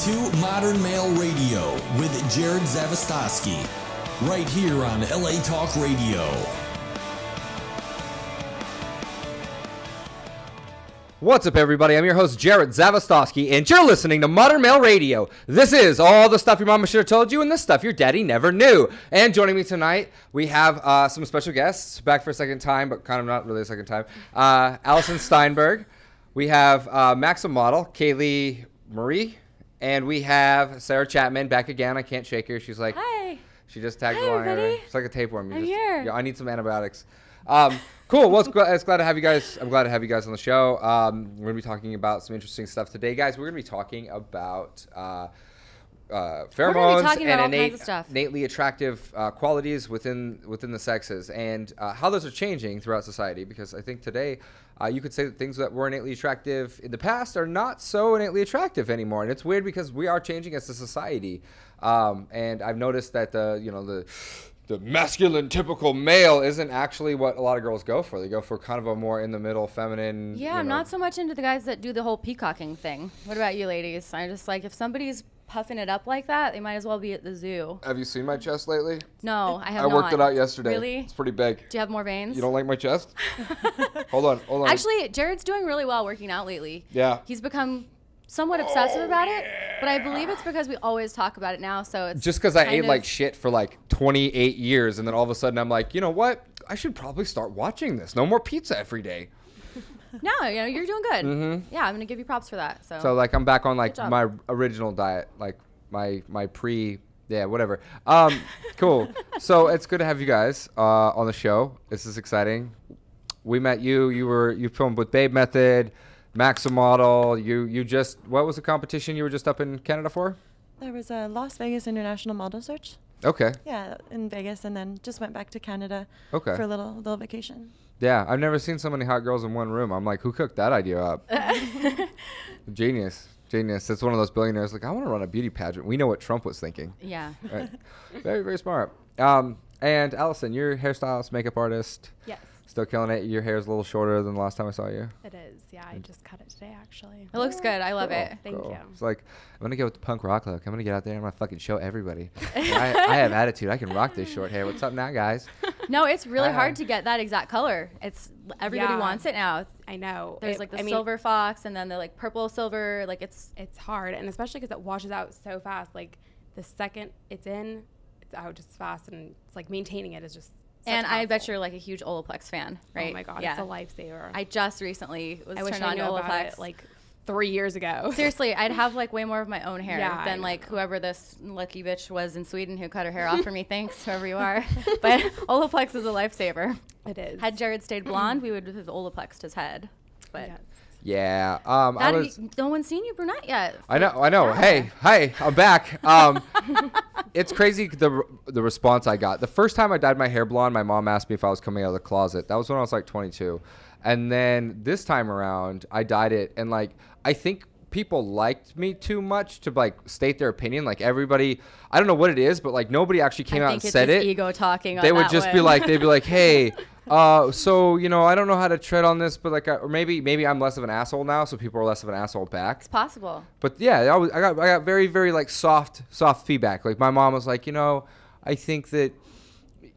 to Modern Male Radio with Jerod Zavistoski, right here on LA Talk Radio. What's up, everybody? I'm your host, Jerod Zavistoski, and you're listening to Modern Male Radio. This is all the stuff your mama should have told you and the stuff your daddy never knew. And joining me tonight, we have some special guests, back for a second time, but kind of not really a second time. Alison Steinberg. We have Maxim model, Kaleigh Marie. And we have Sarah Chapman back again. I can't shake her. She's like, hi. She just tagged along. It's like a tapeworm. I'm here. Yeah, I need some antibiotics. Cool. Well, it's glad to have you guys. I'm glad to have you guys on the show. We're going to be talking about some interesting stuff today, guys. We're going to be talking about pheromones and innately attractive qualities within the sexes, and how those are changing throughout society. Because I think today you could say that things that were innately attractive in the past are not so innately attractive anymore, and it's weird because we are changing as a society. And I've noticed that the masculine typical male isn't actually what a lot of girls go for. They go for kind of a more in the middle feminine. Yeah, I'm not so much into the guys that do the whole peacocking thing. What about you ladies? I'm just like, if somebody's puffing it up like that, they might as well be at the zoo. Have you seen my chest lately? No, I have not. I worked it out yesterday. Really? It's pretty big. Do you have more veins? You don't like my chest? Hold on. Actually, Jared's doing really well working out lately. Yeah. He's become somewhat obsessive about it, but I believe it's because we always talk about it now, so it's just because I ate like shit for like 28 years, and then all of a sudden I'm like, you know what? I should probably start watching this. No more pizza every day. No, you're doing good. Mm-hmm. Yeah, I'm gonna give you props for that. So like I'm back on like my original diet, like my whatever. Cool. So it's good to have you guys on the show. This is exciting. We met you. You filmed with Babe Method, Maxim model. You just, what was the competition you were just up in Canada for? There was a Las Vegas International Model Search. Okay. Yeah, in Vegas, and then just went back to Canada for a little vacation. Yeah, I've never seen so many hot girls in one room. I'm like, who cooked that idea up? Genius. It's one of those billionaires like, I want to run a beauty pageant. We know what Trump was thinking. Yeah. Right. Very, very smart. And Allison, you're a hairstylist, makeup artist. Yes. Still killing it. Your hair is a little shorter than the last time I saw you. It is. Yeah, I just cut it today, actually. It looks good. I love it. Thank you. It's like, I'm going to go with the punk rock look. I'm going to get out there and I'm going to fucking show everybody. I have attitude. I can rock this short hair. What's up now, guys? No, it's really hard to get that exact color. Everybody wants it now. I know. There's silver fox and then the like purple silver. Like it's hard, and especially because it washes out so fast. Like the second it's in, it's out just fast, and it's like maintaining it is just. And I bet you're like a huge Olaplex fan, right? Oh my god, yeah. It's a lifesaver. I just recently was turned on to Olaplex about it, like 3 years ago. Seriously, I'd have like way more of my own hair than like whoever this lucky bitch was in Sweden who cut her hair off for me. Thanks, whoever you are. But Olaplex is a lifesaver. It is. Had Jerod stayed blonde, we would have Olaplexed his head. But yeah, no one's seen you brunette yet. I know. Yeah. Hey, I'm back. It's crazy the response I got. The first time I dyed my hair blonde, my mom asked me if I was coming out of the closet. That was when I was like 22. And then this time around, I dyed it, and like I think people liked me too much to like state their opinion. Like everybody, I don't know what it is, but like nobody actually came out and said it. Ego talking. They would just be like, hey, so I don't know how to tread on this, but like, or maybe I'm less of an asshole now, so people are less of an asshole back. It's possible. But yeah, I got very, very like soft feedback. Like my mom was like, I think that.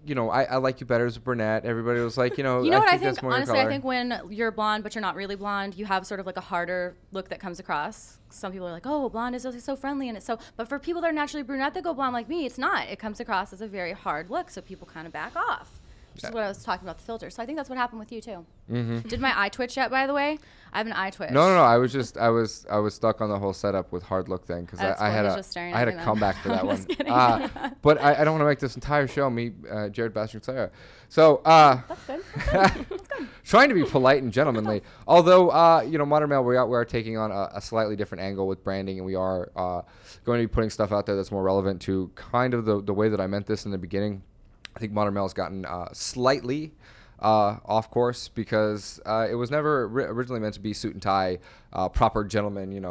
I like you better as a brunette. Everybody was like, you know what I think? Honestly, I think when you're blonde, but you're not really blonde, you have sort of like a harder look that comes across. Some people are like, oh, blonde is so friendly. And it's so, but for people that are naturally brunette that go blonde like me, it's not. It comes across as a very hard look. So people kind of back off. Which is what I was talking about, the filter. So I think that's what happened with you too. Mm-hmm. Did my eye twitch yet, by the way? I have an eye twitch. No. I was stuck on the whole setup with hard look thing because I had a comeback for that one. But I don't want to make this entire show me, Jerod bashing Sarah. So that's good. That's good. Trying to be polite and gentlemanly. Although Modern Male, we are taking on a slightly different angle with branding, and we are going to be putting stuff out there that's more relevant to kind of the way that I meant this in the beginning. I think Modern Male has gotten slightly off course because it was never originally meant to be suit and tie, proper gentleman. It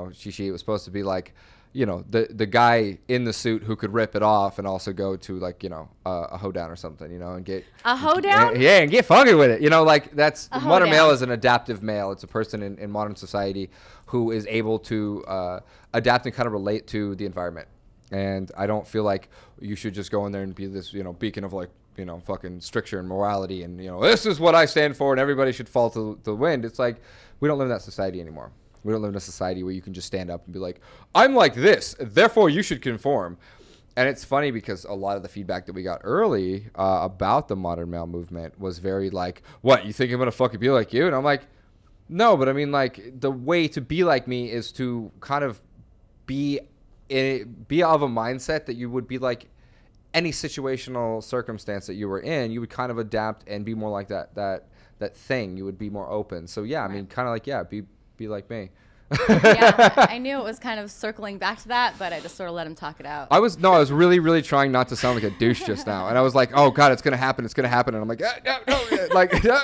was supposed to be like, you know, the guy in the suit who could rip it off and also go to like, you know, a hoedown or something, you know, and get a hoedown. Yeah, and get funky with it. You know, like that's modern male is an adaptive male. It's a person in modern society who is able to adapt and kind of relate to the environment. And I don't feel like you should just go in there and be this, you know, beacon of like, you know, fucking stricture and morality and, you know, this is what I stand for and everybody should fall to the wind. It's like we don't live in that society anymore. We don't live in a society where you can just stand up and be like, I'm like this, therefore you should conform. And it's funny because a lot of the feedback that we got early about the modern male movement was very like, what, you think I'm going to fucking be like you? And I'm like, no, but I mean, like, the way to be like me is to kind of be of a mindset that you would be like any situational circumstance that you were in, you would kind of adapt and be more like that thing. You would be more open. So, yeah, I mean, kind of like, yeah, be like me. Yeah, I knew it was kind of circling back to that, but I just sort of let him talk it out. I was really, really trying not to sound like a douche just now. And I was like, oh, God, it's going to happen. It's going to happen. And I'm like, no. Like, no.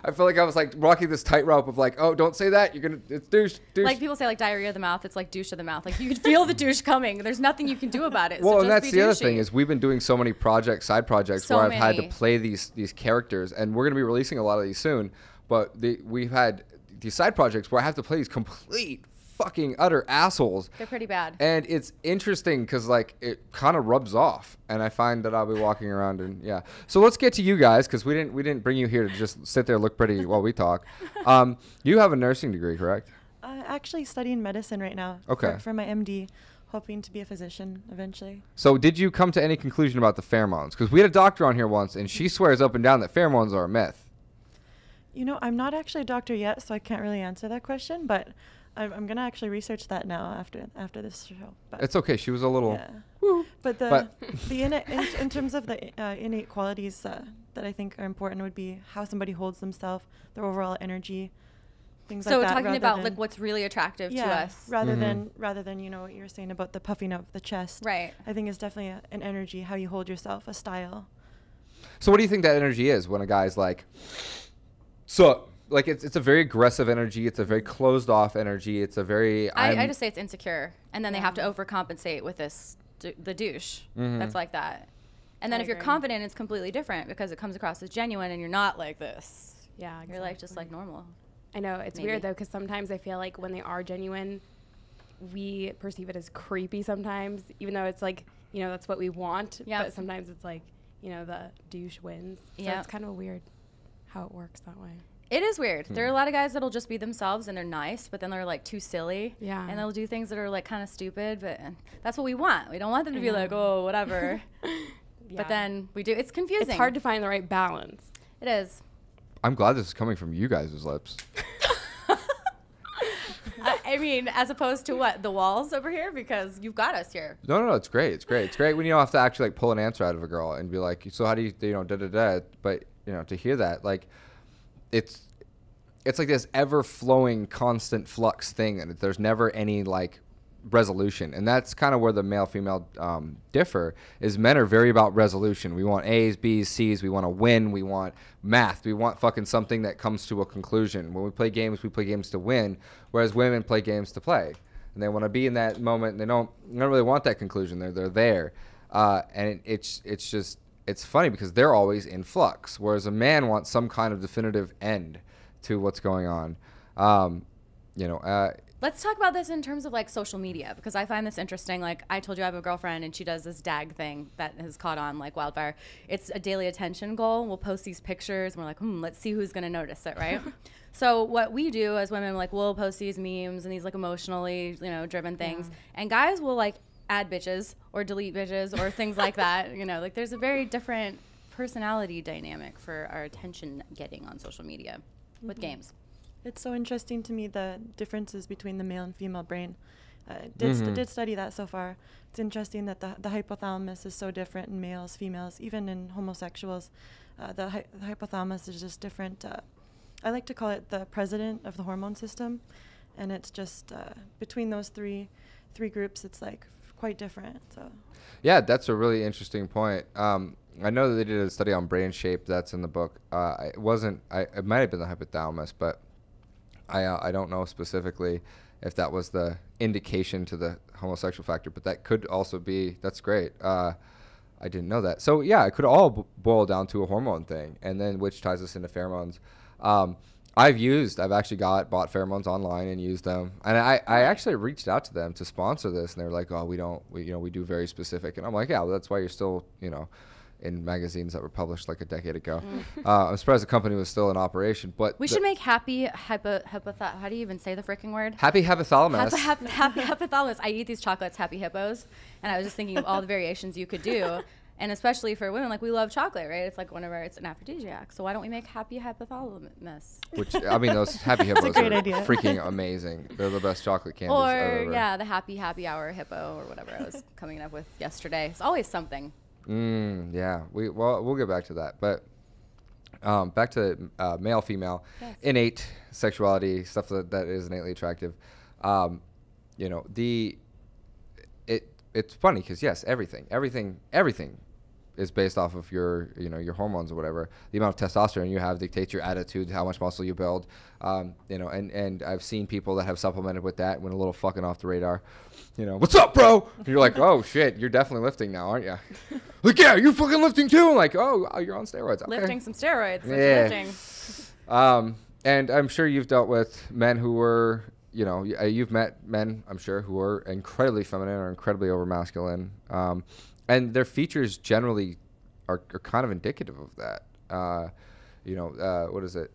I feel like I was like walking this tightrope of like, oh, don't say that. It's douche. Like people say like diarrhea of the mouth. It's like douche of the mouth. Like you can feel the douche coming. There's nothing you can do about it. Well, so and that's the other thing is we've been doing so many side projects where I've had to play these characters. And we're going to be releasing a lot of these soon. But we've had these side projects where I have to play these complete fucking utter assholes. They're pretty bad. And it's interesting because like it kind of rubs off, and I find that I'll be walking around and yeah. So let's get to you guys because we didn't bring you here to just sit there look pretty while we talk. You have a nursing degree, correct? Actually studying medicine right now. Okay. For my MD, hoping to be a physician eventually. So did you come to any conclusion about the pheromones? Because we had a doctor on here once, and she swears up and down that pheromones are a myth. You know, I'm not actually a doctor yet, so I can't really answer that question, but I'm going to actually research that now after this show. But it's okay. She was a little... Yeah. But in terms of the innate qualities that I think are important would be how somebody holds themselves, their overall energy, things like that. So talking about like what's really attractive to us. Rather than, you know, what you're saying about the puffing of the chest. Right. I think it's definitely an energy, how you hold yourself, a style. So what do you think that energy is when a guy's like... So, like, it's a very aggressive energy. It's a very closed off energy. It's a very... I just say it's insecure. And then they have to overcompensate with the douche. That's like that. And then if you're confident, it's completely different because it comes across as genuine and you're not like this. Yeah, exactly. You're like just like normal. I know. It's weird, though, because sometimes I feel like when they are genuine, we perceive it as creepy sometimes, even though it's like, you know, that's what we want. Yep. But sometimes it's like, you know, the douche wins. So it's kind of weird how it works that way. It is weird. There are a lot of guys that'll just be themselves and they're nice, but then they're like too silly. Yeah. And they'll do things that are like kind of stupid, but that's what we want. We don't want them to be like, oh, whatever. But then we do. It's confusing. It's hard to find the right balance. It is. I'm glad this is coming from you guys' lips. I mean, as opposed to what, the walls over here? Because you've got us here. No, it's great. It's great. It's great when you don't have to actually like pull an answer out of a girl and be like, so how do you know, da-da-da. But, you know, to hear that, like, it's like this ever-flowing, constant flux thing, and there's never any like resolution. And that's kind of where the male-female differ. Is men are very about resolution. We want A's, B's, C's. We want to win. We want math. We want fucking something that comes to a conclusion. When we play games to win, whereas women play games to play, and they want to be in that moment. And they don't really want that conclusion. They're there, and it's funny because they're always in flux, whereas a man wants some kind of definitive end to what's going on. Let's talk about this in terms of like social media, because I find this interesting. Like I told you, I have a girlfriend and she does this DAG thing that has caught on like wildfire. It's a daily attention goal. We'll post these pictures and we're like, let's see who's going to notice it, right? So what we do as women, like we'll post these memes and these like emotionally, you know, driven things, and guys will like add bitches or delete bitches or things like that. You know, like there's a very different personality dynamic for our attention getting on social media with games. It's so interesting to me, the differences between the male and female brain. Did study that so far. It's interesting that the hypothalamus is so different in males, females, even in homosexuals. The hypothalamus is just different. I like to call it the president of the hormone system, and it's just between those three groups, it's like quite different. So yeah, that's a really interesting point. I know that they did a study on brain shape. That's in the book. It might have been the hypothalamus, but I don't know specifically. if that was the indication to the homosexual factor, but that could also be, that's great. I didn't know that. So yeah, it could all boil down to a hormone thing, and then which ties us into pheromones. I've actually bought pheromones online and used them, and I actually reached out to them to sponsor this, and they were like, oh, we do very specific, and I'm like, yeah, well, that's why you're still, in magazines that were published like a decade ago. I'm surprised the company was still in operation, but we should make happy how do you even say the freaking word? Happy hypothalamus. Happy hypothalamus. I eat these chocolates, happy hippos, and I was just thinking of all the variations you could do. And especially for women, like, we love chocolate, right? It's like whenever it's an aphrodisiac. So why don't we make happy hypothalamus? Which, I mean, those happy hippos are freaking amazing. They're the best chocolate candies I've ever. Or, yeah, the happy hour hippo or whatever I was coming up with yesterday. It's always something. Yeah. We'll get back to that. But back to male, female, innate sexuality, stuff that is innately attractive. It's funny because, yes, everything is based off of your hormones or whatever. The amount of testosterone you have dictates your attitude, how much muscle you build. And I've seen people that have supplemented with that, went a little fucking off the radar. What's up, bro? And you're like, oh shit, you're definitely lifting now, aren't you? Like, yeah, you're fucking lifting too. I'm like, oh, you're on steroids. Okay. Lifting some steroids. Yeah. And I'm sure you've dealt with men who were, you've met men, I'm sure, who are incredibly feminine or incredibly over masculine. And their features generally are kind of indicative of that. What is it?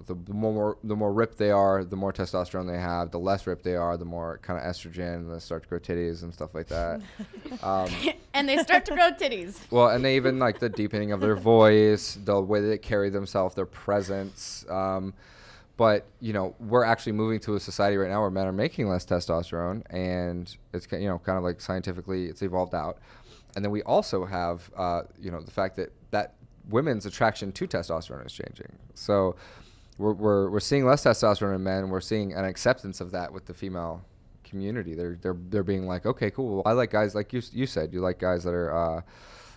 The more ripped they are, the more testosterone they have. The less ripped they are, the more kind of estrogen, and they start to grow titties and stuff like that. And they start to grow titties. Well, and they even like the deepening of their voice, the way they carry themselves, their presence. But, we're actually moving to a society right now where men are making less testosterone, and it's, kind of like scientifically it's evolved out. And then we also have, the fact that women's attraction to testosterone is changing. So we're seeing less testosterone in men. We're seeing an acceptance of that with the female community. They're being like, okay, cool. I like guys like you said. You like guys that are,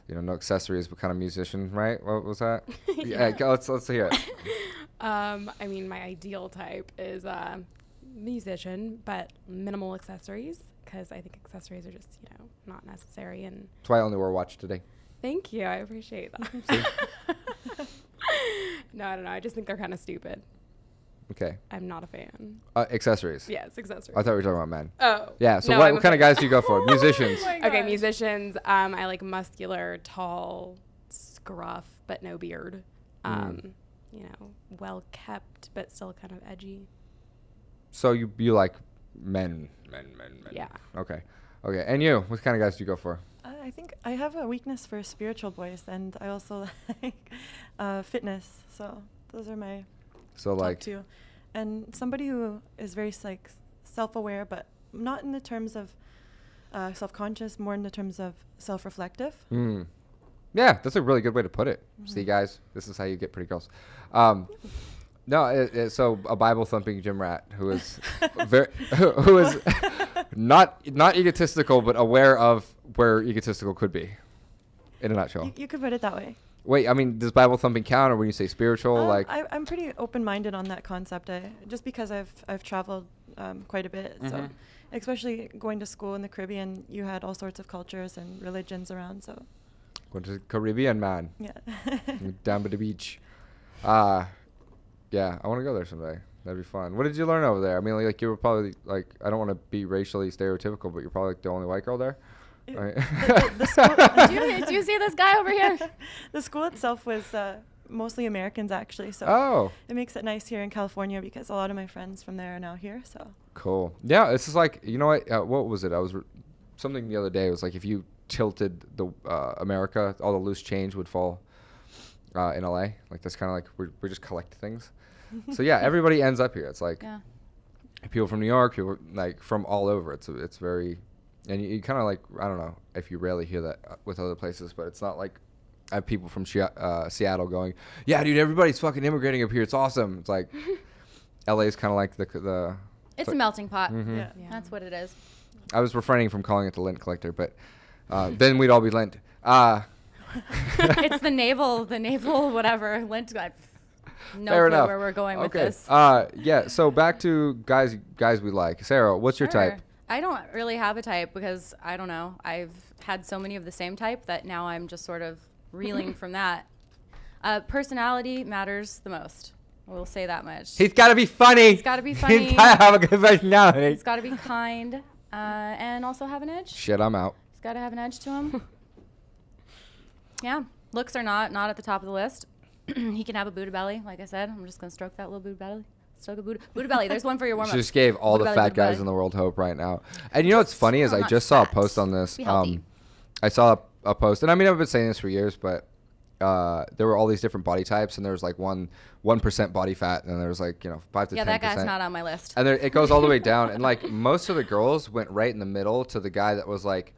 no accessories, but kind of musician, right? What was that? Yeah, let's hear it. I mean, my ideal type is musician, but minimal accessories, because I think accessories are just, not necessary. And that's why I only wore a watch today. Thank you. I appreciate that. No, I don't know. I just think they're kind of stupid. Okay. I'm not a fan. Accessories. Yes, accessories. I thought we were talking about men. Oh. Yeah. So what kind of guys do you go for? Musicians. Okay, musicians. I like muscular, tall, scruff, but no beard. Well kept, but still kind of edgy. So you like men. Yeah. Okay. And you? What kind of guys do you go for? I think I have a weakness for spiritual boys, and I also like fitness. So those are my top two. And somebody who is very self-aware, but not in the terms of self-conscious, more in the terms of self-reflective. Yeah, that's a really good way to put it. Mm-hmm. See, guys, this is how you get pretty girls. So a Bible-thumping gym rat who is who is not egotistical, but aware of where egotistical could be, in a nutshell. You could put it that way. Wait, I mean, does Bible-thumping count, or when you say spiritual, I'm pretty open-minded on that concept. Just because I've traveled quite a bit, so especially going to school in the Caribbean, you had all sorts of cultures and religions around. So. Going to the Caribbean, man. Yeah. Down by the beach. Yeah, I want to go there someday. That'd be fun. What did you learn over there? I mean, you were probably I don't want to be racially stereotypical, but you're probably the only white girl there. Right? The school, do you see this guy over here? The school itself was mostly Americans, actually. So it makes it nice here in California because a lot of my friends from there are now here. So cool. Yeah, it's just like, what was it? I was something the other day. It was like if you tilted the America, all the loose change would fall in LA. Like that's kind of like we just collect things. So yeah, everybody ends up here. It's like people from New York, people like from all over. It's very, and you kind of like, I don't know if you rarely hear that with other places, but it's not like I have people from Seattle going, yeah, dude, everybody's fucking immigrating up here. It's awesome. It's like LA is kind of like the. It's a melting pot. Mm-hmm. Yeah, that's what it is. I was refraining from calling it the lint collector, but then we'd all be lint. It's the naval whatever lint. No Fair clue enough. where we're going with this. Yeah. So back to guys we like. Sarah, what's your type? I don't really have a type because I don't know. I've had so many of the same type that now I'm just sort of reeling from that. Personality matters the most. We'll say that much. He's got to be funny. He's got to be funny. He's got to have a good personality. He's got to be kind and also have an edge. Shit, I'm out. He's got to have an edge to him. Yeah. Looks are not at the top of the list. He can have a Buddha belly. Like I said, I'm just going to stroke that little Buddha belly. Stroke a Buddha belly. There's one for your warm-up. She just gave all Buddha the belly, fat guys in the world hope right now. And you know what's funny is I just saw a post on this. I saw a post, and I mean, I've been saying this for years, but there were all these different body types, and there was like 1% body fat, and there was like 5 to 10%. Yeah, that guy's not on my list. And it goes all the way down, and like most of the girls went right in the middle to the guy that was like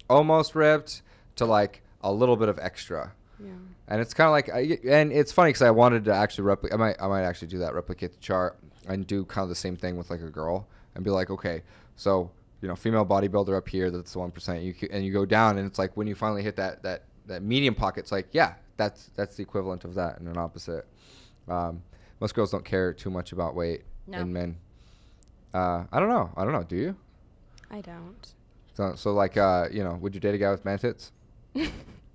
almost ripped to like a little bit of extra. Yeah. And it's kind of like, and it's funny because I wanted to actually replicate. I might actually do that, replicate the chart, and do kind of the same thing with like a girl, and be like, okay, so female bodybuilder up here, that's the 1%. And you go down, and it's like when you finally hit that medium pocket, it's like, yeah, that's the equivalent of that, and an opposite. Most girls don't care too much about weight in men. I don't know. Do you? I don't. So like, would you date a guy with man tits?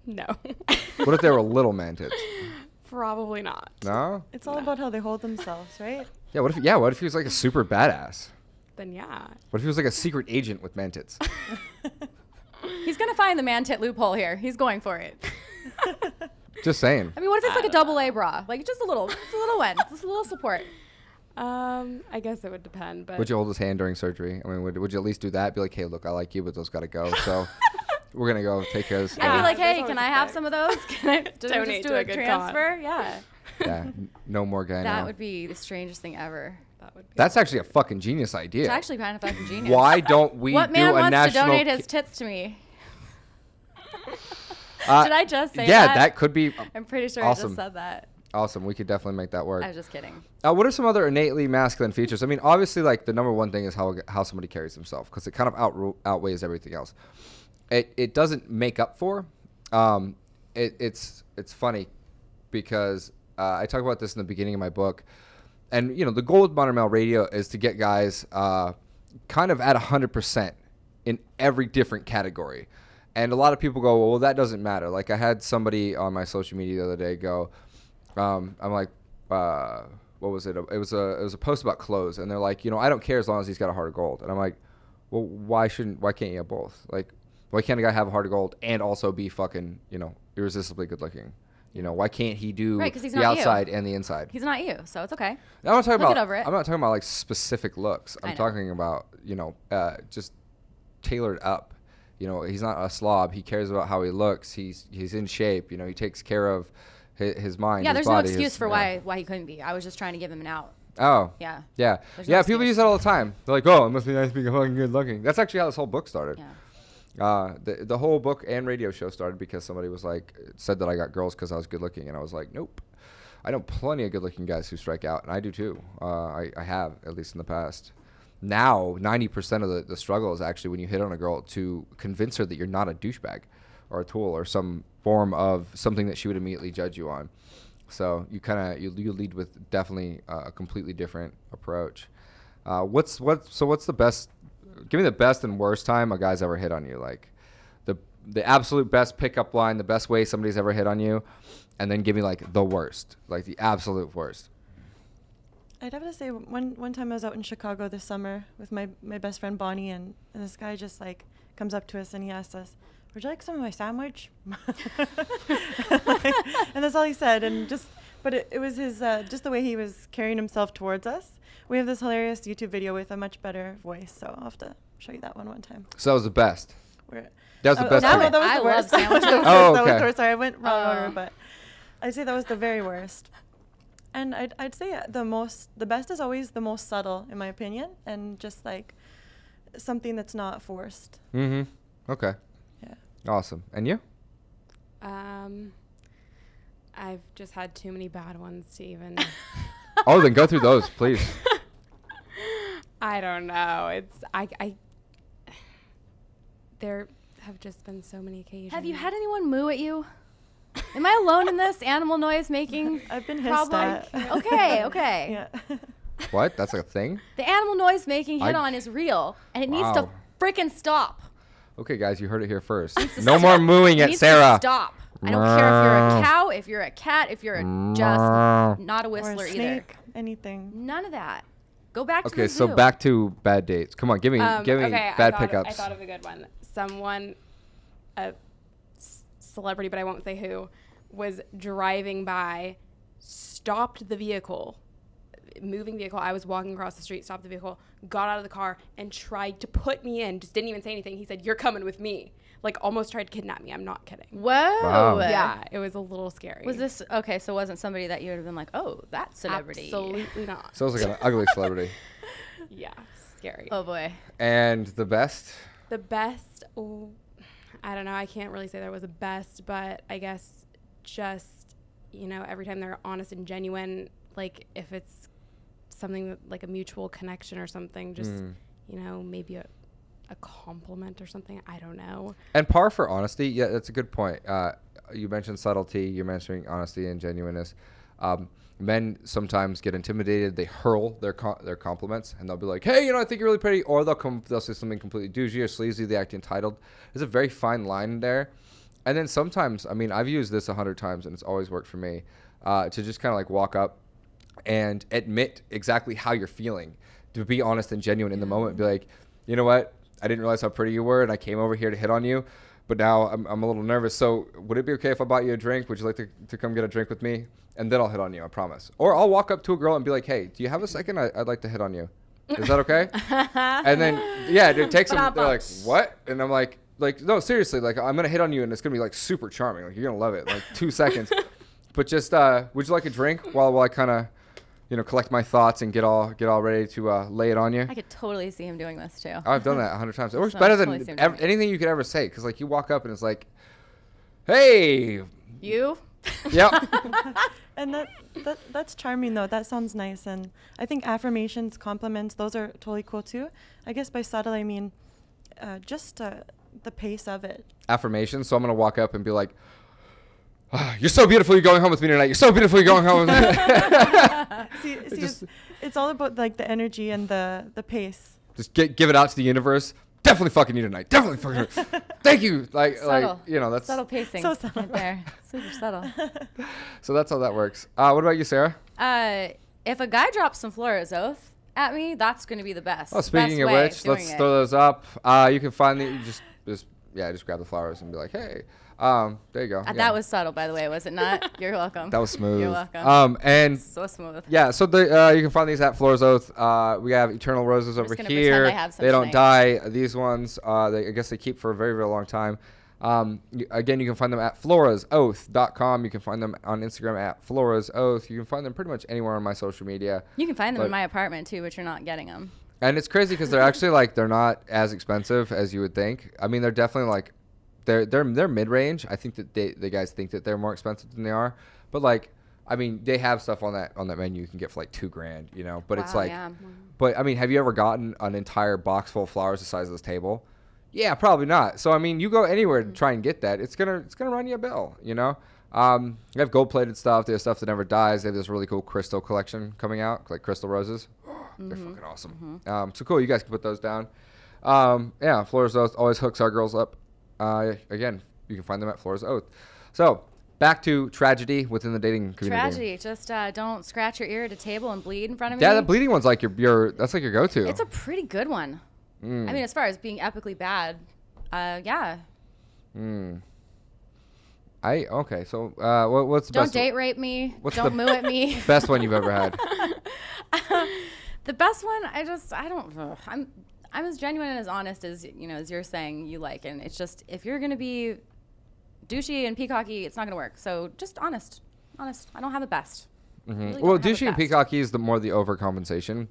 No. What if they were little man tits? Probably not. No? It's all about how they hold themselves, right? Yeah, what if he was like a super badass? Then yeah. What if he was like a secret agent with man tits? He's going to find the man tit loophole here. He's going for it. Just saying. I mean, what if it's like a double A bra? Like just a little one. Just a little support. I guess it would depend, but. Would you hold his hand during surgery? I mean, would you at least do that? Be like, hey, look, I like you, but those got to go. So we're going to go take care of this. I'd be like, hey, can I have some of those? Can I donate just do a transfer? Cause. Yeah. Yeah, no more guy. That would be the strangest thing ever. That's actually a fucking genius idea. It's actually kind of fucking genius. Why don't we what do man a wants national... to donate his tits to me? Did I just say that? Yeah, that could be I'm pretty sure awesome. I just said that. Awesome. We could definitely make that work. I was just kidding. What are some other innately masculine features? I mean, obviously, like the number one thing is how somebody carries himself, because it kind of outweighs everything else. It doesn't make up for. It's funny because I talk about this in the beginning of my book, and the goal with Modern Male Radio is to get guys kind of at 100% in every different category. And a lot of people go, well, that doesn't matter. Like I had somebody on my social media the other day go, I'm like, what was it? It was a post about clothes, and they're like, I don't care as long as he's got a heart of gold. And I'm like, well, why can't you have both? Like, why can't a guy have a heart of gold and also be fucking, irresistibly good looking? Why can't he do the outside and the inside? He's not you, so it's okay. I'm not talking Look over it. I'm not talking about like specific looks. I'm talking about, just tailored up. He's not a slob. He cares about how he looks. He's in shape. He takes care of his mind. Yeah, his there's body, no excuse for why he couldn't be. I was just trying to give him an out. Oh. Yeah. Yeah. Yeah. People use that all the time. They're like, oh, it must be nice being fucking good looking. That's actually how this whole book started. Yeah. The whole book and radio show started because somebody was like, said that I got girls because I was good looking, and I was like, nope. I know plenty of good looking guys who strike out, and I do too. I have, at least in the past. Now, 90% of the struggle is actually when you hit on a girl to convince her that you're not a douchebag or a tool or some form of something that she would immediately judge you on. So you you lead with definitely a completely different approach. What's the best? Give me the best and worst time a guy's ever hit on you. Like the absolute best pickup line, the best way somebody's ever hit on you, and then give me like the worst, like the absolute worst. I'd have to say one time I was out in Chicago this summer with my best friend Bonnie, and this guy just like comes up to us and he asked us, would you like some of my sandwich? And that's all he said. But it was his, just the way he was carrying himself towards us. We have this hilarious YouTube video with a much better voice, so I'll have to show you that one time. So that was the best. That was the best. No, that was the worst. Sandwiches. Oh, okay. That was the worst. Sorry, I went wrong order, but I'd say that was the very worst. And I'd say the best is always the most subtle, in my opinion, and just like something that's not forced. Mm-hmm. Okay. Yeah. Awesome. And you? I've just had too many bad ones to even. Oh, then go through those, please. I don't know. There have just been so many occasions. Have you had anyone moo at you? Am I alone in this animal noise making I've been hissed problem? at. Okay. Yeah. What? That's a thing? The animal noise making hit on is real, and it needs to freaking stop. Okay, guys, you heard it here first. No more mooing at Sarah. Stop. I don't care if you're a cow, if you're a cat, if you're just not a whistler or a snake, either. Anything. None of that. Go back to the zoo. Okay, so back to bad dates. Come on, give me bad pickups. I thought of a good one. Someone, a celebrity, but I won't say who, was driving by, stopped the vehicle, moving vehicle. I was walking across the street, stopped the vehicle, got out of the car, and tried to put me in. Just didn't even say anything. He said, "You're coming with me." Like, almost tried to kidnap me. I'm not kidding. Whoa. Wow. Yeah, it was a little scary. Was this, okay, so it wasn't somebody that you would have been like, oh, that celebrity. Absolutely not. Sounds like an ugly celebrity. Yeah, scary. Oh, boy. And the best? The best, I don't know. I can't really say there was a best, but I guess just, every time they're honest and genuine, like if it's something like a mutual connection or something, just, maybe a compliment or something. I don't know. And par for honesty. Yeah, that's a good point. You mentioned subtlety. You're mentioning honesty and genuineness. Men sometimes get intimidated. They hurl their compliments, and they'll be like, "Hey, I think you're really pretty," or they'll say something completely douchey or sleazy. They act entitled. There's a very fine line there. And then sometimes, I've used this 100 times, and it's always worked for me, to just kind of like walk up and admit exactly how you're feeling, to be honest and genuine in the moment. Be like, "You know what? I didn't realize how pretty you were, and I came over here to hit on you, but now I'm a little nervous. So would it be okay if I bought you a drink? Would you like to come get a drink with me? And then I'll hit on you, I promise." Or I'll walk up to a girl and be like, "Hey, do you have a second? I'd like to hit on you. Is that okay?" And then, it takes them, they're like, "What?" And I'm like, no, seriously, like, I'm going to hit on you, and it's going to be, like, super charming. Like, you're going to love it. Like, 2 seconds. But just, would you like a drink while I kind of, collect my thoughts and get all ready to lay it on you? I could totally see him doing this too. I've done that 100 times. It works better than anything you could ever say. Because, like, you walk up and it's like, "Hey." You? Yep. And that's charming, though. That sounds nice. And I think affirmations, compliments, those are totally cool, too. I guess by subtle, I mean just the pace of it. Affirmations. So I'm going to walk up and be like, "You're so beautiful. You're going home with me tonight. You're so beautiful. You're going home with me." It's all about, like, the energy and the pace. Just give it out to the universe. "Definitely fucking you tonight. Definitely fucking you. Thank you." Subtle. That's subtle pacing. So subtle. Right there. Super subtle. So that's how that works. What about you, Sarah? If a guy drops some Flores oath at me, that's going to be the best. Oh, speaking of which, let's throw those up. You can find you just grab the flowers and be like, "Hey." There you go. That was subtle, by the way, was it not? You're welcome. That was smooth. You're welcome. And so smooth. Yeah, so you can find these at Flora's Oath. We have Eternal Roses over here. They don't die. These ones, I guess they keep for a very, very long time. Again, you can find them at florasoath.com. You can find them on Instagram at Flora's Oath. You can find them pretty much anywhere on my social media. You can find them in my apartment too, but you're not getting them. And it's crazy because they're actually they're not as expensive as you would think. They're definitely they're mid-range. I think that the guys think that they're more expensive than they are, but they have stuff on that menu you can get for like $2,000, But it's but have you ever gotten an entire box full of flowers the size of this table? Yeah, probably not. So you go anywhere to try and get that, it's gonna run you a bill, They have gold-plated stuff. They have stuff that never dies. They have this really cool crystal collection coming out, like crystal roses. They're fucking awesome. So cool. You guys can put those down. Flora's Oath always hooks our girls up. Again, you can find them at Flora's Oath. So back to tragedy within the dating community. Tragedy. Just don't scratch your ear at a table and bleed in front of me. Yeah, the bleeding one's like that's like your go-to. It's a pretty good one. As far as being epically bad, yeah. Okay. So what's the don't best? Don't date rape me. Don't moo at me. Best one you've ever had. The best one, I'm as genuine and as honest as as you're saying you like, and it's just if you're gonna be douchey and peacocky, it's not gonna work. So just honest. I don't have the best. Really douchey and peacocky is the overcompensation.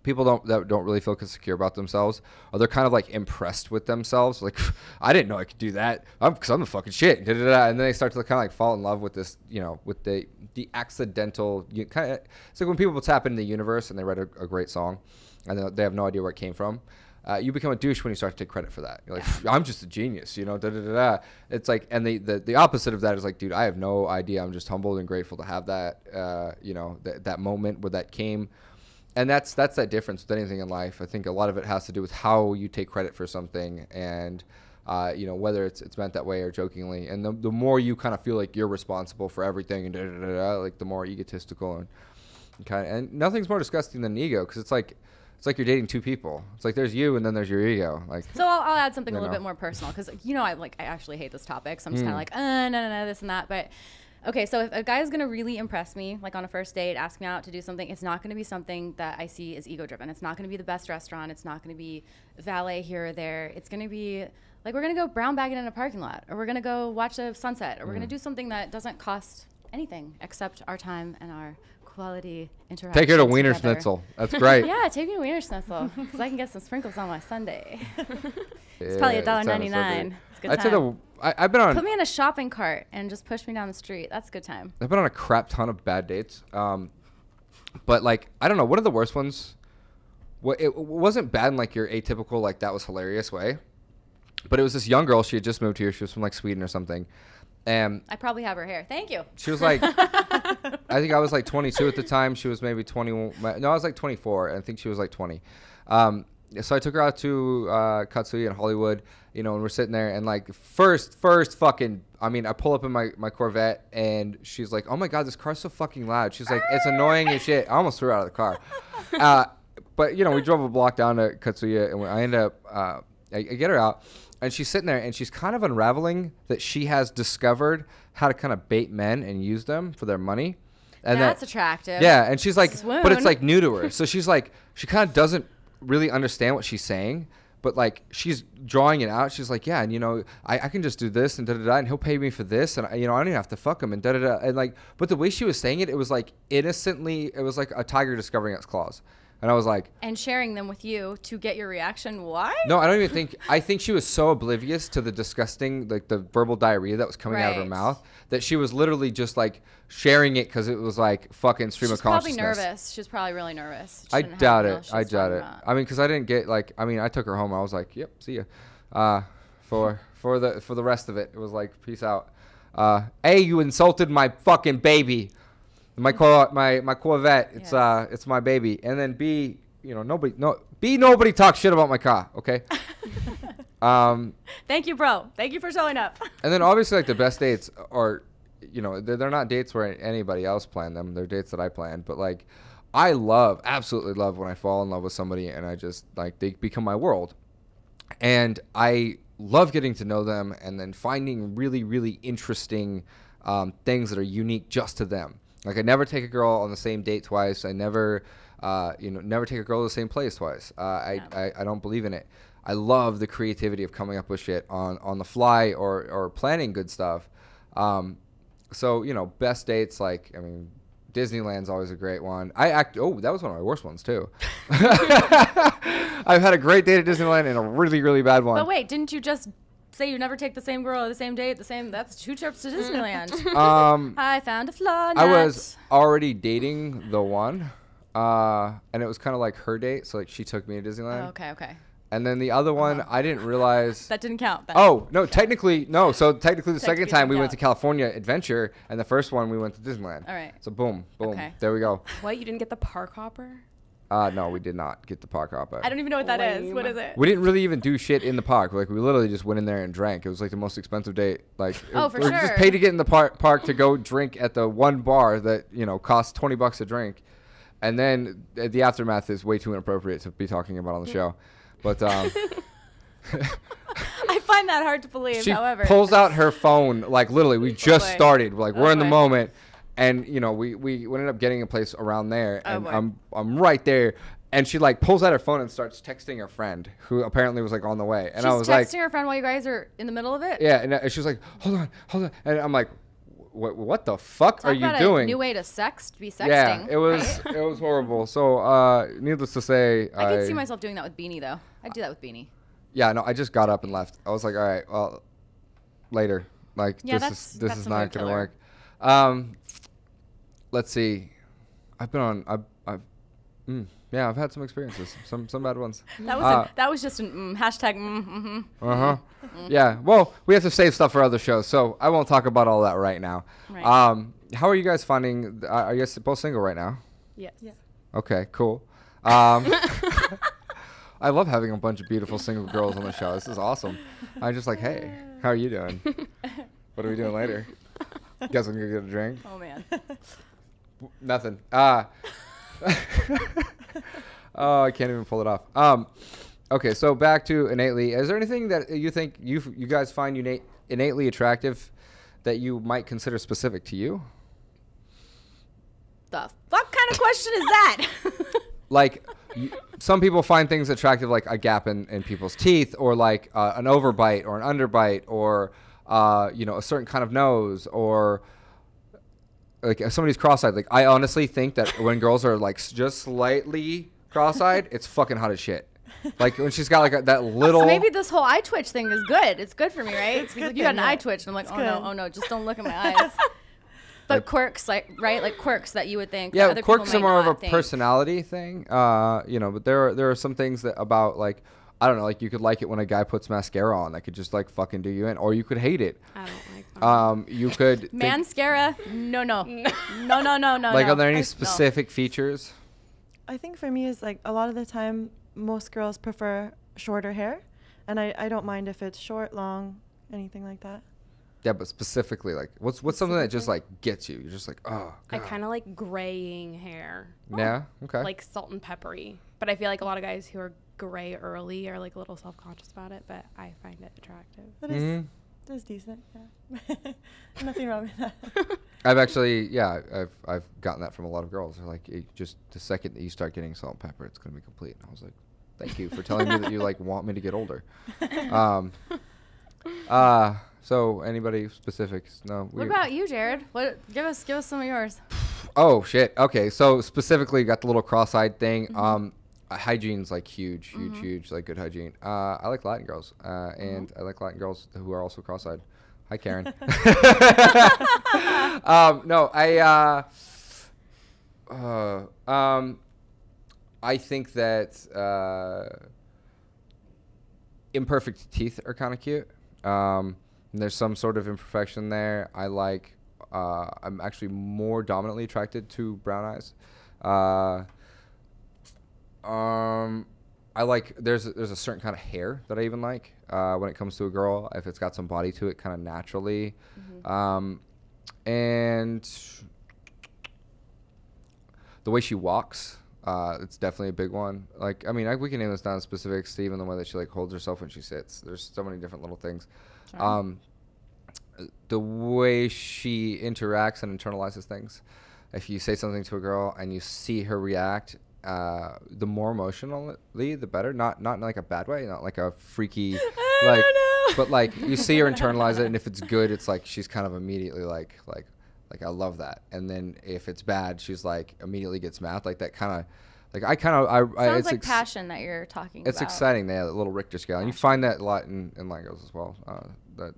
People don't really feel secure about themselves, or they're kind of impressed with themselves. Like, I didn't know I could do that. Because I'm the fucking shit. And then they start to kind of fall in love with this, with the accidental. It's like when people tap into the universe and they write a great song, and they have no idea where it came from. you become a douche when you start to take credit for that. You're like, I'm just a genius, you know, da da da da. It's like, and the opposite of that is like, dude, I have no idea. I'm just humbled and grateful to have that, you know, that moment where that came. And that's that difference with anything in life. I think a lot of it has to do with how you take credit for something, and you know, whether it's meant that way or jokingly. And the more you kind of feel like you're responsible for everything, and da, da, da, da, like the more egotistical and kind of, and nothing's more disgusting than ego, because it's like you're dating two people. It's like there's you and then there's your ego. Like, so I'll add something a little bit more personal, because you know I actually hate this topic, so I'm just kind of like no this and that, but. Okay, so if a guy is going to really impress me, like on a first date, ask me out to do something, it's not going to be something that I see as ego-driven. It's not going to be the best restaurant. It's not going to be valet here or there. It's going to be, like, we're going to go brown bagging in a parking lot, or we're going to go watch the sunset, or we're going to do something that doesn't cost anything except our time and our quality interaction. Take her to Wiener Schnitzel. That's great. Yeah, take me to Wiener Schnitzel, because I can get some sprinkles on my sundae. It's probably $1.99. It's a good time. I've been on. Put me in a shopping cart and just push me down the street. That's a good time. I've been on a crap ton of bad dates. But like, I don't know, one of the worst ones. It wasn't bad in like your atypical, like that was hilarious way. But it was this young girl. She had just moved here. She was from like Sweden or something. And I probably have her hair. Thank you. She was like, I think I was like 22 at the time. She was maybe 21. No, I was like 24. I think she was like 20. So I took her out to Katsuya in Hollywood, you know, and we're sitting there, and like first fucking, I mean, I pull up in my Corvette, and she's like, oh my God, this car's so fucking loud. She's like, it's annoying as shit. I almost threw her out of the car. But, you know, we drove a block down to Katsuya, and I end up, I get her out, and she's sitting there, and she's kind of unraveling that she has discovered how to kind of bait men and use them for their money. And that's attractive. Yeah, and she's like, Swoon. But it's like new to her. So she's like, she kind of doesn't really understand what she's saying, but like she's drawing it out. She's like, yeah, and you know, I can just do this and da da da, and he'll pay me for this, and you know, I don't even have to fuck him and da da da, and like, but the way she was saying it, it was like innocently, it was like a tiger discovering its claws, and I was like, and sharing them with you to get your reaction. Why? No, I don't even think. I think she was so oblivious to the disgusting, like the verbal diarrhea that was coming out of her mouth, that she was literally just like sharing it because it was like fucking stream of consciousness. She's probably nervous. She's probably really nervous. I doubt it. I doubt it. I mean, because I didn't get like. I mean, I took her home. I was like, "Yep, see ya." For the rest of it, it was like, "Peace out." A, you insulted my fucking baby, my Corvette. It's my baby. And then B, you know, nobody talks shit about my car. Okay. Thank you, bro. Thank you for showing up. And then obviously, like the best dates are, you know, they're not dates where anybody else planned them. They're dates that I planned. But like, I absolutely love when I fall in love with somebody and I just like, they become my world. And I love getting to know them and then finding really, really interesting things that are unique just to them. Like I never take a girl on the same date twice. I never, never take a girl to the same place twice. I don't believe in it. I love the creativity of coming up with shit on the fly or planning good stuff. So, you know, best dates, like, I mean, Disneyland's always a great one. That was one of my worst ones, too. I've had a great date at Disneyland and a really, really bad one. But wait, didn't you just say you never take the same girl or the same date, that's 2 trips to Disneyland. I found a flaw in I was already dating the one, and it was kind of like her date, so like she took me to Disneyland. Oh, okay. And then the other one, I didn't realize. That didn't count. Oh, no, technically, no. So technically the second time we went to California Adventure, and the first one we went to Disneyland. All right. So boom. Okay. There we go. What, you didn't get the park hopper? No, we did not get the park hopper. I don't even know what that is. What is it? We didn't really even do shit in the park. Like, we literally just went in there and drank. It was like the most expensive date. Like, for we sure. just paid to get in the park to go drink at the one bar that, you know, costs $20 a drink. And then the aftermath is way too inappropriate to be talking about on the show. But I find that hard to believe, however. She pulls out her phone, like literally, we just started. Like, we're in the moment. And, you know, we ended up getting a place around there. And I'm right there. And she, like, pulls out her phone and starts texting her friend, who apparently was, like, on the way. And I was like... She's texting her friend while you guys are in the middle of it? Yeah. And she was like, hold on. And I'm like, what the fuck are you doing? A new way to be sexting. Yeah, it was it was horrible. So, needless to say... I could see myself doing that with Beanie, though. I'd do that with Beanie. Yeah, no, I just got up and left. I was like, all right, well, later. Like, this is not going to work. Let's see. I've been on... Yeah, I've had some experiences, some bad ones. That was just an hashtag. Yeah. Well, we have to save stuff for other shows, so I won't talk about all that right now. Right. How are you guys finding? Are you guys both single right now? Yes. Yeah. Okay. Cool. I love having a bunch of beautiful single girls on the show. This is awesome. I'm just like, hey, how are you doing? What are we doing later? Guess I'm gonna get a drink. Oh man. Nothing. Oh, I can't even pull it off. Okay, so back to Innately. Is there anything that you think you guys find innately attractive that you might consider specific to you? The fuck kind of question is that? Like, some people find things attractive, like a gap in people's teeth, or like an overbite or an underbite, or a certain kind of nose, or like if somebody's cross-eyed. Like, I honestly think that when girls are like just slightly cross-eyed, it's fucking hot as shit. Like when she's got like that little. So maybe this whole eye twitch thing is good. It's good for me, right? It's good. Like, you got an eye twitch, and I'm like, oh no, just don't look at my eyes. But like, quirks, like quirks that you would think. Yeah, other quirks are more of a think. personality thing. But there are some things that about like, I don't know, like you could like it when a guy puts mascara on that could just like fucking do you in, or you could hate it. I don't like that. You could mascara. No. Like, are there any specific features? I think for me is like a lot of the time most girls prefer shorter hair, and I don't mind if it's short, long, anything like that. Yeah, but specifically, like, what's something that just like gets you? You're just like, oh, God. I kind of like graying hair. Yeah. Okay. Like salt and peppery, but I feel like a lot of guys who are gray early are like a little self-conscious about it, but I find it attractive. That is decent. Yeah. Nothing wrong with that. I've actually, I've gotten that from a lot of girls. They're like, just the second that you start getting salt and pepper, it's gonna be complete. And I was like, thank you for telling me that you like want me to get older. So anybody specifics? No. What about you, Jerod? Give us some of yours. Oh shit. Okay. So specifically, you got the little cross-eyed thing. Hygiene's like huge, like good hygiene. I like Latin girls, and I like Latin girls who are also cross-eyed. Hi, Karen. I think that imperfect teeth are kind of cute. There's some sort of imperfection there. I like. I'm actually more dominantly attracted to brown eyes. I like. There's a certain kind of hair that I even like when it comes to a girl, if it's got some body to it, kind of naturally. And the way she walks, it's definitely a big one. Like, I mean, we can name this down specifics, even the way that she like holds herself when she sits. There's so many different little things. Sure. The way she interacts and internalizes things. If you say something to a girl and you see her react, the more emotionally, the better. Not in like a bad way, not like a freaky, like, but like you see her internalize it, and if it's good, it's like she's kind of immediately like I love that. And then if it's bad, she's like immediately gets mad, like that kind of. Like sounds it's like passion that you're talking about. It's exciting, yeah, that little Richter scale, and you find that a lot in Latin girls as well. The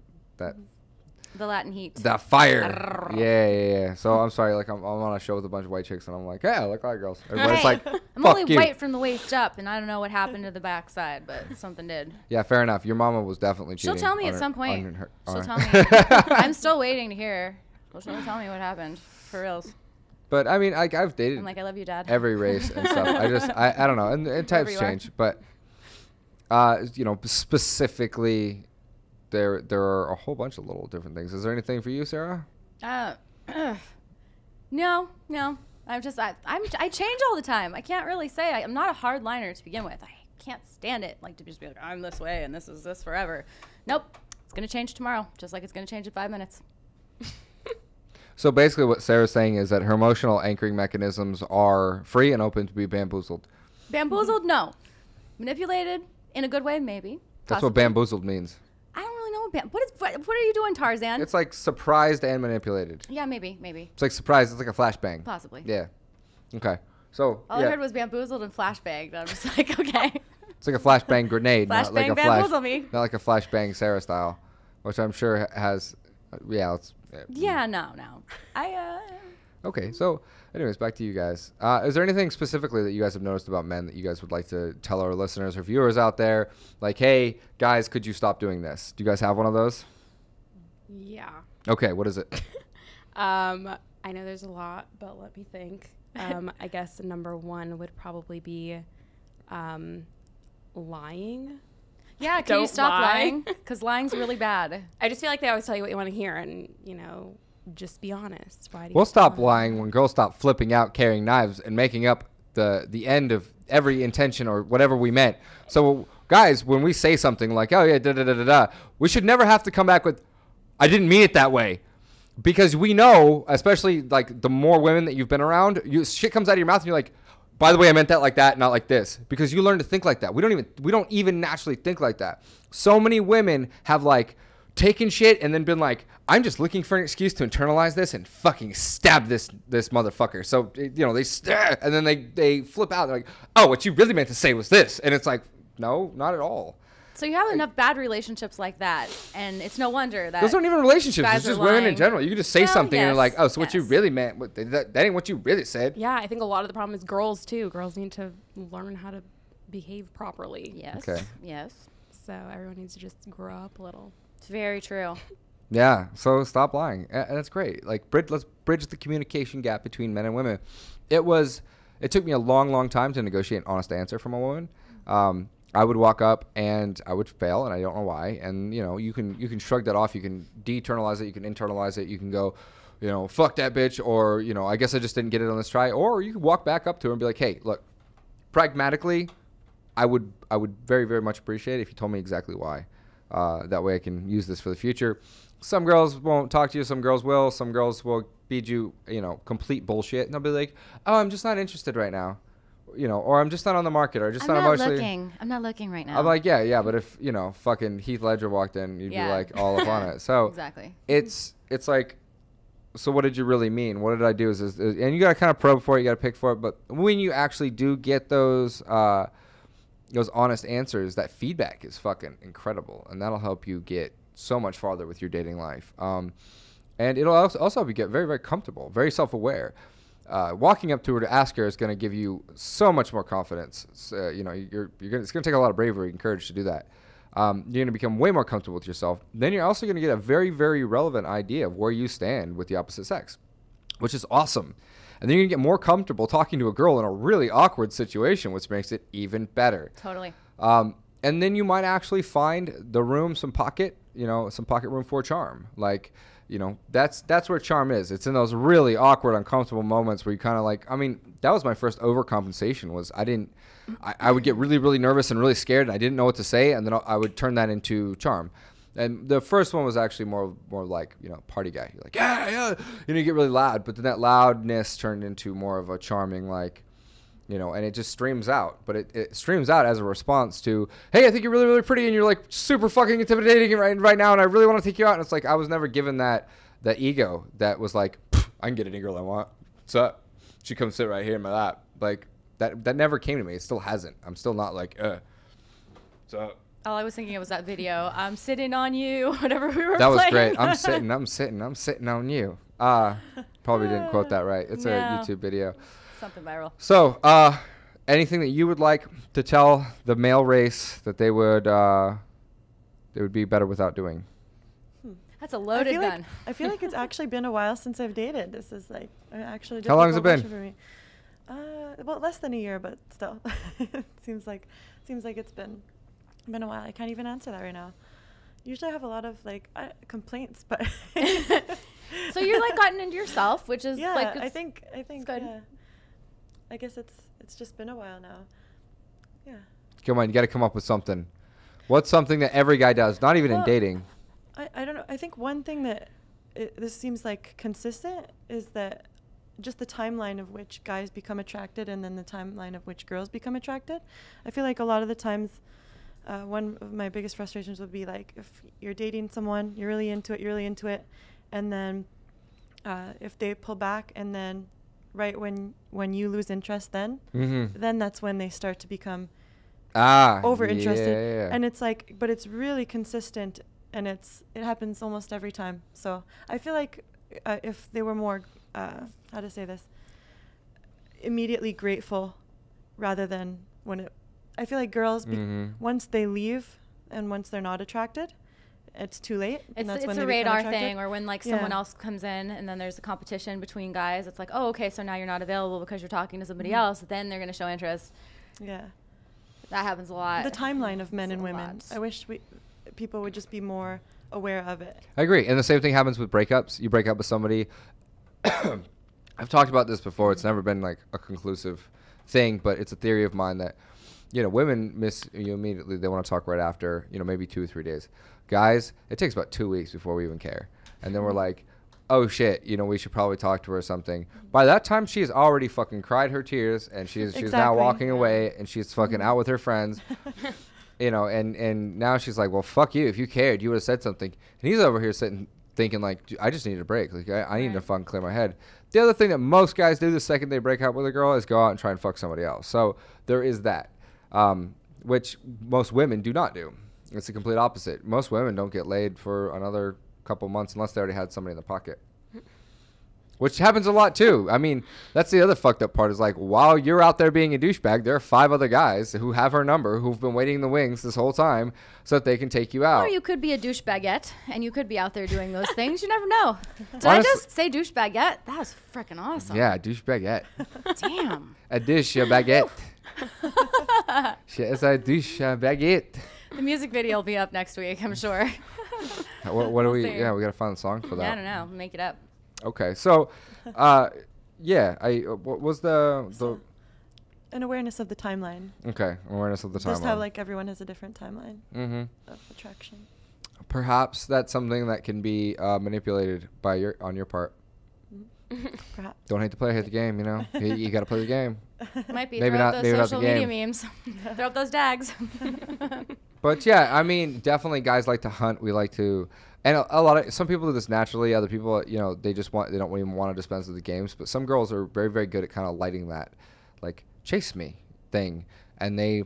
Latin heat. That fire. Yeah. So I'm sorry, like I'm on a show with a bunch of white chicks, and I'm like, yeah, I like Latin girls. Everybody's like, I'm only white from the waist up, and I don't know what happened to the backside, but something did. Yeah, fair enough. Your mama was definitely cheating. She'll tell me at some point. She'll tell me. I'm still waiting to hear. She'll tell me what happened, for reals. But I mean, I've dated. I'm like, I love you, Dad. Every race and stuff. I don't know, and types change, but specifically, there are a whole bunch of little different things. Is there anything for you, Sarah? No. I change all the time. I can't really say. I'm not a hard liner to begin with. I can't stand it. Like to just be like, I'm this way and this is this forever. Nope. It's gonna change tomorrow, just like it's gonna change in 5 minutes. So basically what Sarah's saying is that her emotional anchoring mechanisms are free and open to be bamboozled. Bamboozled? No. Manipulated in a good way? Maybe. That's what bamboozled means. I don't really know what are you doing, Tarzan? It's like surprised and manipulated. Yeah, maybe. It's like surprised. It's like a flashbang. Possibly. Yeah. Okay. So all I heard was bamboozled and flashbanged. I'm just like, okay. It's like a flashbang grenade. Flashbang, not like a bamboozle me. Not like a flashbang Sarah style, which I'm sure has. Yeah. Yeah, no. Okay, so anyways, back to you guys. Is there anything specifically that you guys have noticed about men that you guys would like to tell our listeners or viewers out there? Like, hey, guys, could you stop doing this? Do you guys have one of those? Yeah. Okay, what is it? I know there's a lot, but let me think. I guess number one would probably be lying. Yeah, can you stop lying? Because lying's really bad. I just feel like they always tell you what you want to hear, and, just be honest. We'll stop lying when girls stop flipping out, carrying knives, and making up the end of every intention or whatever we meant. So, guys, when we say something like, oh, yeah, da-da-da-da-da, we should never have to come back with, I didn't mean it that way. Because we know, especially, like, the more women that you've been around, shit comes out of your mouth, and you're like, by the way, I meant that like that, not like this. Because you learn to think like that. We don't even naturally think like that. So many women have, like, taken shit and then been like, I'm just looking for an excuse to internalize this and fucking stab this motherfucker. So, they and then they flip out. They're like, oh, what you really meant to say was this. And it's like, no, not at all. So you have enough bad relationships like that, and it's no wonder that those aren't even relationships. It's just women in general. You can just say something and you're like, oh, so what you really meant, that ain't what you really said. Yeah, I think a lot of the problem is girls too. Girls need to learn how to behave properly. Yes. Okay. Yes. So everyone needs to just grow up a little. It's very true. Yeah. So stop lying. And that's great. Like, let's bridge the communication gap between men and women. It took me a long, long time to negotiate an honest answer from a woman. I would walk up and I would fail, and I don't know why. And you can shrug that off. You can de-internalize it. You can internalize it. You can go, fuck that bitch, or I guess I just didn't get it on this try. Or you could walk back up to her and be like, hey, look, pragmatically, I would very, very much appreciate it if you told me exactly why. That way I can use this for the future. Some girls won't talk to you. Some girls will. Some girls will feed you, complete bullshit, and they'll be like, oh, I'm just not interested right now. Or I'm just not on the market, or just not emotionally. I'm not looking right now. I'm like, yeah, but if fucking Heath Ledger walked in, you'd be like all up on it. So exactly. It's like, so what did you really mean? What did I do? And you gotta kind of probe for it, you gotta pick for it. But when you actually do get those honest answers, that feedback is fucking incredible, and that'll help you get so much farther with your dating life. And it'll also help you get very, very comfortable, very self-aware. Walking up to her to ask her is going to give you so much more confidence. It's going to take a lot of bravery and courage to do that. You're going to become way more comfortable with yourself. Then you're also going to get a very, very relevant idea of where you stand with the opposite sex, which is awesome. And then you're going to get more comfortable talking to a girl in a really awkward situation, which makes it even better. Totally. And then you might actually find some pocket room for charm. Like, that's where charm is. It's in those really awkward, uncomfortable moments where you kind of like, that was my first overcompensation was I would get really, really nervous and really scared, and I didn't know what to say, and then I would turn that into charm. And the first one was actually more like, party guy. You're like, yeah, you get really loud, but then that loudness turned into more of a charming, like, and it just streams out. But it streams out as a response to, hey, I think you're really, really pretty, and you're like super fucking intimidating right now, and I really want to take you out. And it's like, I was never given that ego that was like, I can get any girl I want. What's up? She comes sit right here in my lap. Like, that never came to me. It still hasn't. I'm still not like, what's up? All I was thinking of was that video. I'm sitting on you, whatever we were That was playing. great. I'm sitting on you. Probably didn't quote that right. It's a YouTube video. Something viral. So, anything that you would like to tell the male race that they would be better without doing? That's a loaded gun. I feel like it's actually been a while since I've dated. This is like actually. How long has it been? For me. Well, less than a year, but still, seems like it's been a while. I can't even answer that right now. Usually I have a lot of complaints, but so you're like gotten into yourself, which is like I think good. Yeah. I guess it's just been a while now. Yeah. Come on, you got to come up with something. What's something that every guy does, not even in dating? I don't know. I think one thing that this seems like consistent is that just the timeline of which guys become attracted and then the timeline of which girls become attracted. I feel like a lot of the times one of my biggest frustrations would be like if you're dating someone, you're really into it, and then if they pull back and then right when you lose interest then that's when they start to become over interested. Yeah. And it's like, but it's really consistent and it happens almost every time. So I feel like if they were more how to say this, immediately grateful rather than when it, I feel like girls, once they leave and once they're not attracted, it's too late. It's a radar thing, or when like someone else comes in and then there's a competition between guys. It's like, oh, okay, so now you're not available because you're talking to somebody else. Then they're going to show interest. Yeah. That happens a lot. The timeline of men and women. I wish people would just be more aware of it. I agree. And the same thing happens with breakups. You break up with somebody. I've talked about this before. It's never been like a conclusive thing, but it's a theory of mine that, you know, women miss you immediately. They want to talk right after, you know, maybe 2 or 3 days. Guys, it takes about 2 weeks before we even care. And then we're like, oh shit, you know, we should probably talk to her or something. By that time, she's already fucking cried her tears, and she's now walking away, and she's fucking out with her friends. You know, and now she's like, well, fuck you. If you cared, you would have said something. And he's over here sitting thinking like, I just need a break. Like, I need to fucking clear my head. The other thing that most guys do the second they break up with a girl is go out and try and fuck somebody else. So there is that, which most women do not do. It's the complete opposite. Most women don't get laid for another couple months unless they already had somebody in the pocket, which happens a lot too. I mean, that's the other fucked up part is like, while you're out there being a douchebag, there are 5 other guys who have her number who've been waiting in the wings this whole time so that they can take you out. Or you could be a douchebagette and you could be out there doing those things. You never know. Did I just say douchebagette? That was freaking awesome. Yeah, douchebagette. Damn. A douchebagette. She is a douchebagette. The music video will be up next week, I'm sure. What do we? Yeah, we gotta find a song for that. Yeah, I don't know. Make it up. Okay, so, yeah, what was the an awareness of the timeline. Okay, awareness of the timeline. Just how like everyone has a different timeline of attraction. Perhaps that's something that can be manipulated on your part. Perhaps. Don't hate the player, hate the game. You know, you got to play the game. Might be. Maybe throw not. Up Maybe those not the social game. media memes. Throw up those tags. But yeah, I mean, definitely guys like to hunt. We like to, and some people do this naturally. Other people, you know, they don't even want to dispense with the games. But some girls are very, very good at kind of lighting that, like, chase me thing, and they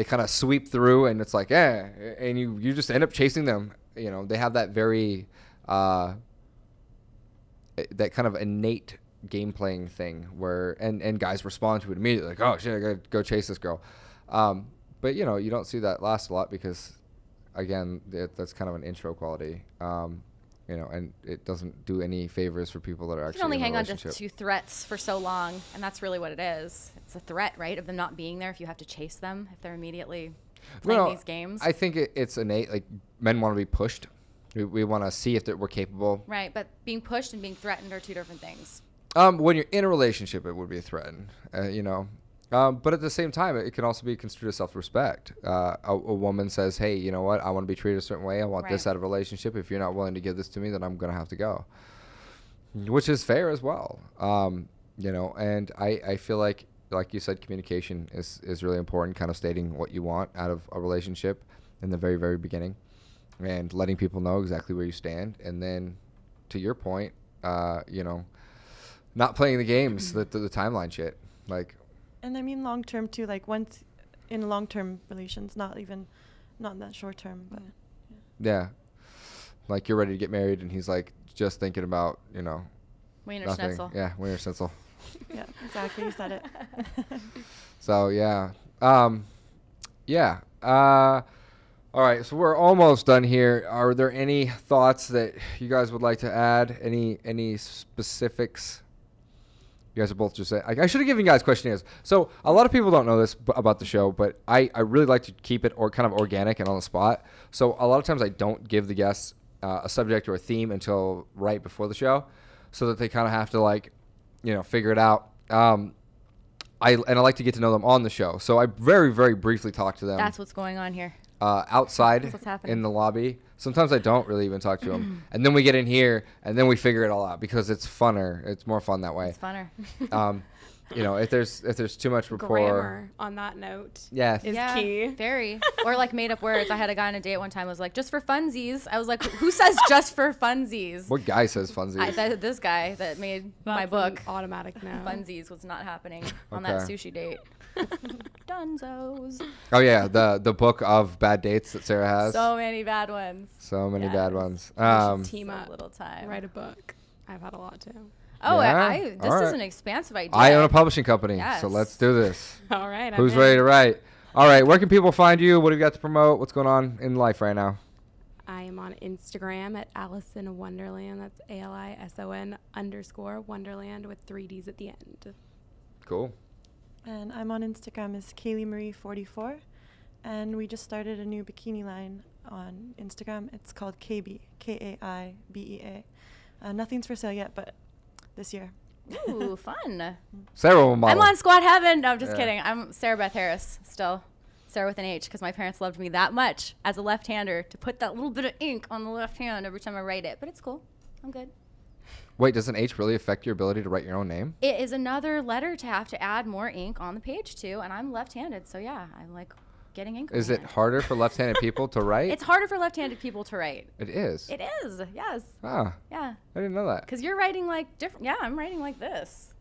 kind of sweep through, and it's like, and you just end up chasing them. You know, they have that very that kind of innate game playing thing where and guys respond to it immediately, like, oh shit, I gotta go chase this girl. But you know, you don't see that last a lot because, again, that's kind of an intro quality. You know, and it doesn't do any favors for people that are actually in a relationship. You can only hang on to threats for so long, and that's really what it is. It's a threat, right, of them not being there if you have to chase them, if they're immediately playing these games. I think it's innate. Like, men want to be pushed. We want to see if we're capable. Right, but being pushed and being threatened are 2 different things. When you're in a relationship, it would be a threat, you know. But at the same time, it can also be construed as self-respect. A woman says, hey, you know what? I want to be treated a certain way. I want this out of a relationship. If you're not willing to give this to me, then I'm going to have to go. Which is fair as well. You know, and I feel like you said, communication is really important, kind of stating what you want out of a relationship in the very, very beginning and letting people know exactly where you stand. And then, to your point, you know, not playing the games, the timeline shit. Like, and I mean long term too, like once in long term relations, not in that short term, but yeah. Like you're ready to get married and he's like just thinking about, you know, Wiener Schnitzel. Yeah, Wiener Schnitzel. Yeah, exactly. You said it. So yeah. Yeah. All right, so we're almost done here. Are there any thoughts that you guys would like to add? Any specifics? You guys are both just saying. I should have given you guys questionnaires. So a lot of people don't know this about the show, but I really like to keep it kind of organic and on the spot. So a lot of times I don't give the guests a subject or a theme until right before the show, so that they kind of have to, like, you know, figure it out. I like to get to know them on the show. So I very, very briefly talk to them. That's what's going on here. Outside in the lobby. Sometimes I don't really even talk to them. And then we get in here and then we figure it all out because it's funner. It's more fun that way. It's funner. You know, if there's too much rapport. Grammar on that note is key. Very. Or like made up words. I had a guy on a date one time was like, just for funsies. I was like, who says just for funsies? What guy says funsies? This guy that made my book. Automatic no. Funsies was not happening on that sushi date. Dunzos. Oh yeah, the book of bad dates that Sarah has. So many bad ones. So many bad ones. Team up. Little time. Write a book. I've had a lot too. Oh, yeah? This is an expansive idea. I own a publishing company, so let's do this. All right. Who's ready to write? All right, where can people find you? What have you got to promote? What's going on in life right now? I am on Instagram at Alison Wonderland. That's ALISON_Wonderland with 3 Ds at the end. Cool. And I'm on Instagram as Kaleigh Marie 44. And we just started a new bikini line on Instagram. It's called KB, KAIBEA. Nothing's for sale yet, but this year. Ooh, fun. Sarah will model. I'm on Squad Heaven. No, I'm just kidding. I'm Sarah Beth Harris still. Sarah with an H, because my parents loved me that much as a left-hander to put that little bit of ink on the left hand every time I write it. But it's cool. I'm good. Wait, does an H really affect your ability to write your own name? It is another letter to have to add more ink on the page to, and I'm left-handed, so yeah, I'm like getting ink. Is it harder for left-handed people to write? It's harder for left-handed people to write. It is? It is, yes. Ah. Yeah. I didn't know that. Because you're writing like different. Yeah, I'm writing like this.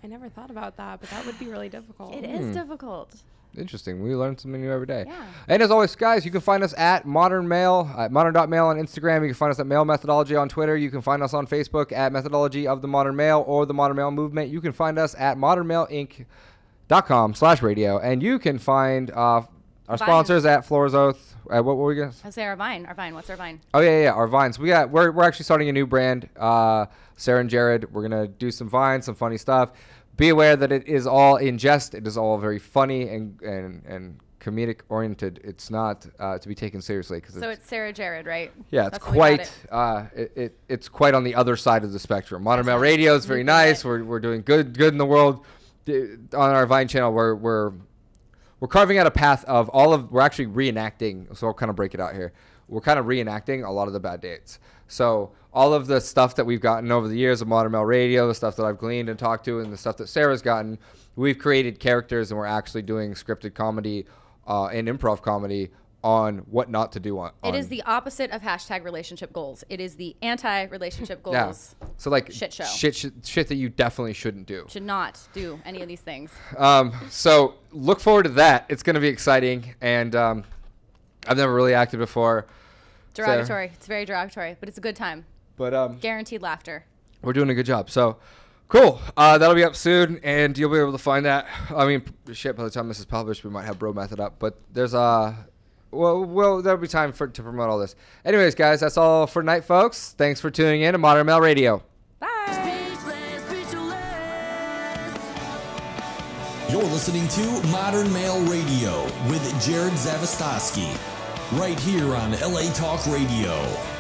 I never thought about that, but that would be really difficult. It is difficult. Interesting. We learn something new every day. Yeah. And as always, guys, you can find us at Modern Mail, at modern.mail on Instagram. You can find us at Mail Methodology on Twitter. You can find us on Facebook at Methodology of the Modern Mail or the Modern Mail Movement. You can find us at modernmailinc.com/radio. And you can find our sponsors at Floor's Oath. What were we going to say? I'll say our Vine. Our Vine. What's our Vine? Oh, yeah, our Vines. We're actually starting a new brand, Sarah and Jerod. We're going to do some Vines, some funny stuff. Be aware that it is all in jest. It is all very funny and comedic oriented. It's not to be taken seriously. So it's Sarah Jerod, right? Yeah, it's quite it's quite on the other side of the spectrum. Modern Mail Radio is very nice. We're doing good in the world. On our Vine channel, we're carving out a path of we're actually reenacting. So I'll kind of break it out here. We're kind of reenacting a lot of the bad dates. So all of the stuff that we've gotten over the years of Modern Mail Radio, the stuff that I've gleaned and talked to, and the stuff that Sarah's gotten, we've created characters, and we're actually doing scripted comedy and improv comedy on what not to do on. It is the opposite of hashtag relationship goals. It is the anti-relationship goals. Yeah. So like shit show. Shit that you definitely shouldn't do. Should not do any of these things. So look forward to that. It's going to be exciting, and I've never really acted before. Derogatory. It's very derogatory, but it's a good time. But guaranteed laughter. We're doing a good job. So cool. That'll be up soon, and you'll be able to find that. I mean, shit, by the time this is published, we might have Bro Method up. But there's well, there'll be time to promote all this. Anyways, guys, that's all for tonight, folks. Thanks for tuning in to Modern Mail Radio. Bye. You're listening to Modern Mail Radio with Jerod Zavistoski, right here on LA Talk Radio.